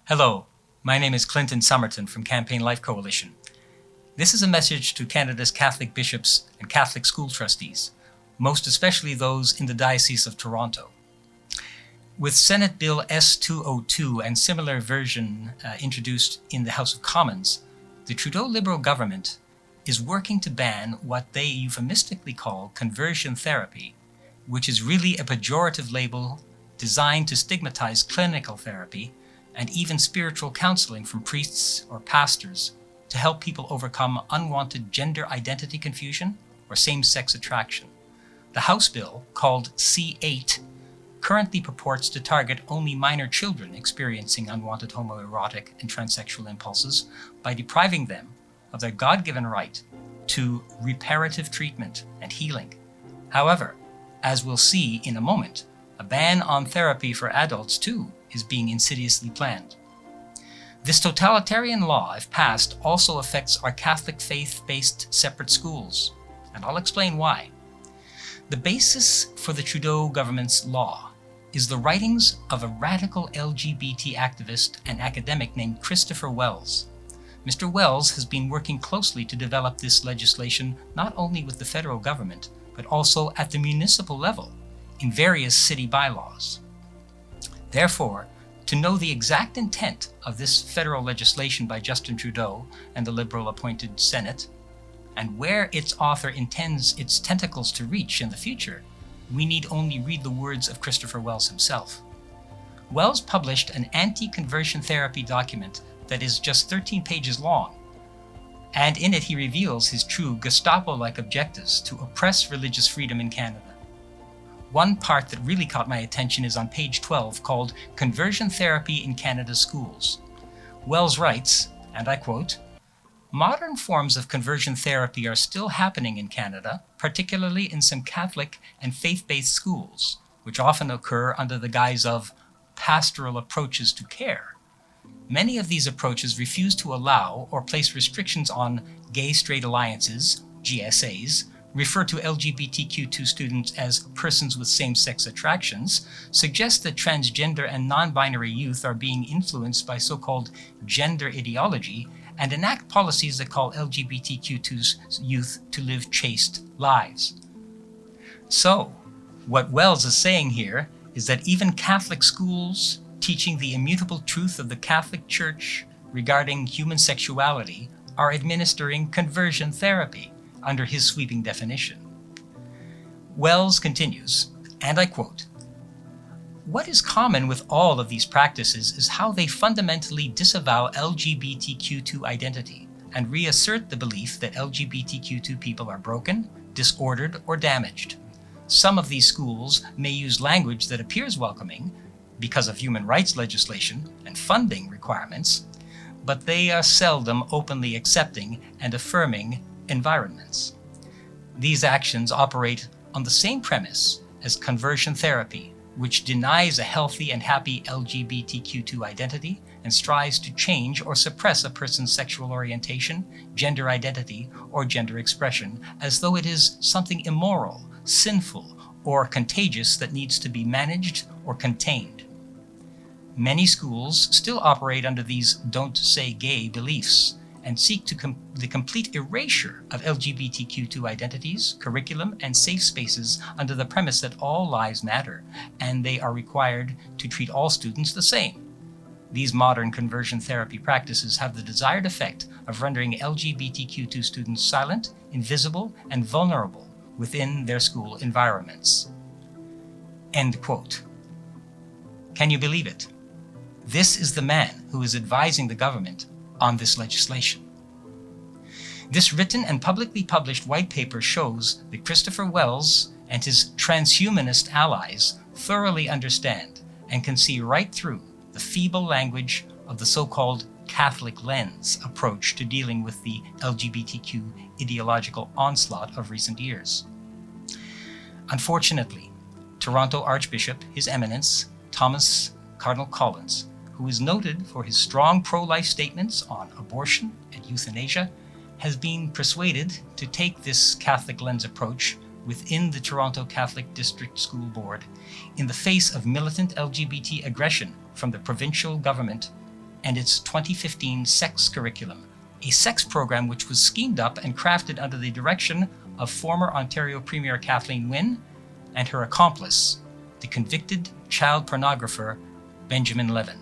Hello, my name is Clinton Somerton from Campaign Life Coalition. This is a message to Canada's Catholic bishops and Catholic school trustees, most especially those in the Diocese of Toronto. With Senate Bill S-202 and similar version introduced in the House of Commons, the Trudeau Liberal government is working to ban what they euphemistically call conversion therapy, which is really a pejorative label designed to stigmatize clinical therapy and even spiritual counseling from priests or pastors to help people overcome unwanted gender identity confusion or same-sex attraction. The House bill, called C-8, currently purports to target only minor children experiencing unwanted homoerotic and transsexual impulses by depriving them of their God-given right to reparative treatment and healing. However, as we'll see in a moment, a ban on therapy for adults too is being insidiously planned. This totalitarian law, if passed, also affects our Catholic faith-based separate schools, and I'll explain why. The basis for the Trudeau government's law is the writings of a radical LGBT activist and academic named Kristopher Wells. Mr. Wells has been working closely to develop this legislation not only with the federal government, but also at the municipal level in various city bylaws. Therefore, to know the exact intent of this federal legislation by Justin Trudeau and the Liberal-appointed Senate, and where its author intends its tentacles to reach in the future, we need only read the words of Kristopher Wells himself. Wells published an anti-conversion therapy document that is just 13 pages long, and in it he reveals his true Gestapo-like objectives to oppress religious freedom in Canada. One part that really caught my attention is on page 12, called Conversion Therapy in Canada's Schools. Wells writes, and I quote, "Modern forms of conversion therapy are still happening in Canada, particularly in some Catholic and faith-based schools, which often occur under the guise of pastoral approaches to care. Many of these approaches refuse to allow or place restrictions on gay-straight alliances, GSAs, refer to LGBTQ2 students as persons with same-sex attractions, suggest that transgender and non-binary youth are being influenced by so-called gender ideology, and enact policies that call LGBTQ2's youth to live chaste lives." So, what Wells is saying here is that even Catholic schools teaching the immutable truth of the Catholic Church regarding human sexuality are administering conversion therapy under his sweeping definition. Wells continues, and I quote, "What is common with all of these practices is how they fundamentally disavow LGBTQ2 identity and reassert the belief that LGBTQ2 people are broken, disordered, or damaged. Some of these schools may use language that appears welcoming because of human rights legislation and funding requirements, but they are seldom openly accepting and affirming environments. These actions operate on the same premise as conversion therapy, which denies a healthy and happy LGBTQ2 identity and strives to change or suppress a person's sexual orientation, gender identity, or gender expression as though it is something immoral, sinful, or contagious that needs to be managed or contained. Many schools still operate under these don't say gay beliefs and seek to the complete erasure of LGBTQ2 identities, curriculum, and safe spaces under the premise that all lives matter and they are required to treat all students the same. These modern conversion therapy practices have the desired effect of rendering LGBTQ2 students silent, invisible, and vulnerable within their school environments." End quote. Can you believe it? This is the man who is advising the government on this legislation. This written and publicly published white paper shows that Kristopher Wells and his transhumanist allies thoroughly understand and can see right through the feeble language of the so-called Catholic lens approach to dealing with the LGBTQ ideological onslaught of recent years. Unfortunately, Toronto Archbishop, His Eminence, Thomas Cardinal Collins, who is noted for his strong pro-life statements on abortion and euthanasia, has been persuaded to take this Catholic lens approach within the Toronto Catholic District School Board in the face of militant LGBT aggression from the provincial government and its 2015 sex curriculum, a sex program which was schemed up and crafted under the direction of former Ontario Premier Kathleen Wynne and her accomplice, the convicted child pornographer Benjamin Levin.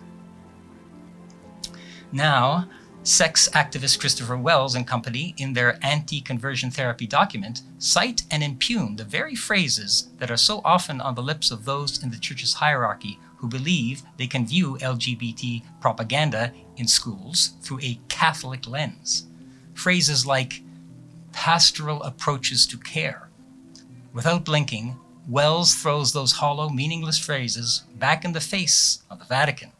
Now, sex activist Kristopher Wells and company, in their anti-conversion therapy document, cite and impugn the very phrases that are so often on the lips of those in the church's hierarchy who believe they can view LGBT propaganda in schools through a Catholic lens. Phrases like pastoral approaches to care. Without blinking, Wells throws those hollow, meaningless phrases back in the face of the Vatican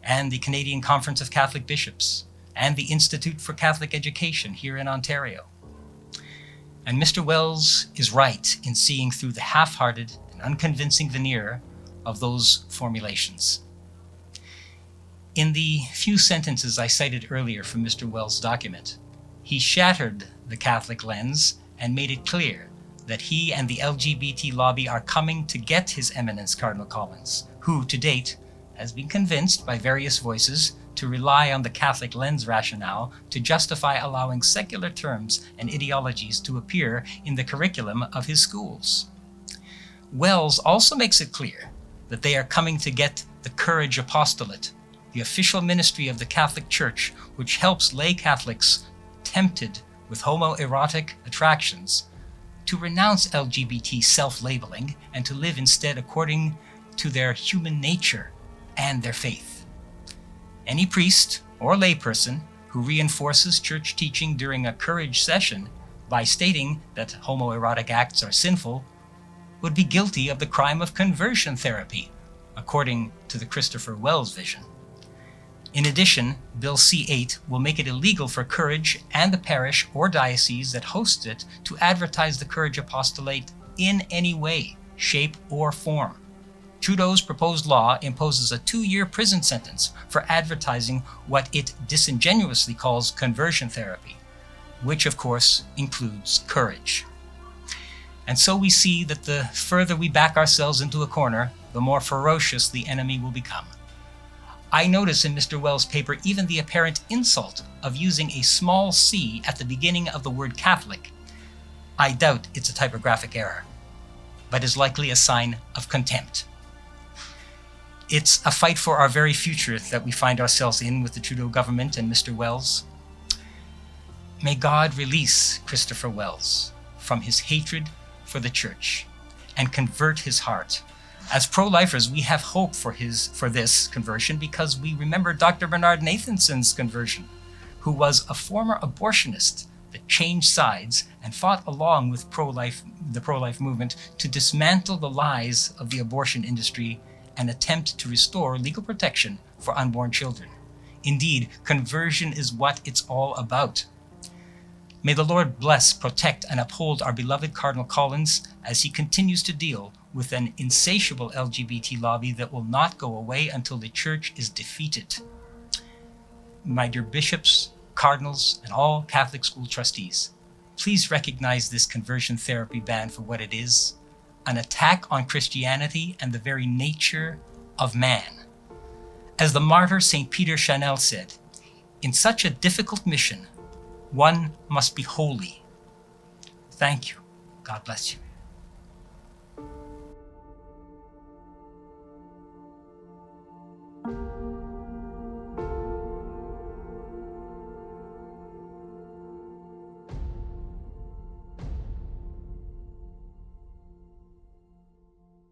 and the Canadian Conference of Catholic Bishops and the Institute for Catholic Education here in Ontario. And Mr. Wells is right in seeing through the half-hearted and unconvincing veneer of those formulations. In the few sentences I cited earlier from Mr. Wells' document, he shattered the Catholic lens and made it clear that he and the LGBT lobby are coming to get His Eminence Cardinal Collins, who, to date, has been convinced by various voices to rely on the Catholic lens rationale to justify allowing secular terms and ideologies to appear in the curriculum of his schools. Wells also makes it clear that they are coming to get the Courage Apostolate, the official ministry of the Catholic Church, which helps lay Catholics tempted with homoerotic attractions to renounce LGBT self-labeling and to live instead according to their human nature and their faith. Any priest or layperson who reinforces church teaching during a courage session by stating that homoerotic acts are sinful would be guilty of the crime of conversion therapy, according to the Kristopher Wells vision. In addition, Bill C-8 will make it illegal for Courage and the parish or diocese that hosts it to advertise the Courage Apostolate in any way, shape, or form. Trudeau's proposed law imposes a 2-year prison sentence for advertising what it disingenuously calls conversion therapy, which of course includes courage. And so we see that the further we back ourselves into a corner, the more ferocious the enemy will become. I notice in Mr. Wells' paper even the apparent insult of using a small c at the beginning of the word Catholic. I doubt it's a typographic error, but is likely a sign of contempt. It's a fight for our very future that we find ourselves in with the Trudeau government and Mr. Wells. May God release Kristopher Wells from his hatred for the Church and convert his heart. As pro-lifers, we have hope for this conversion because we remember Dr. Bernard Nathanson's conversion, who was a former abortionist that changed sides and fought along with the pro-life movement to dismantle the lies of the abortion industry and attempt to restore legal protection for unborn children. Indeed, conversion is what it's all about. May the Lord bless, protect, and uphold our beloved Cardinal Collins as he continues to deal with an insatiable LGBT lobby that will not go away until the Church is defeated. My dear bishops, cardinals, and all Catholic school trustees, please recognize this conversion therapy ban for what it is, an attack on Christianity and the very nature of man. As the martyr St. Peter Chanel said, in such a difficult mission, one must be holy. Thank you. God bless you.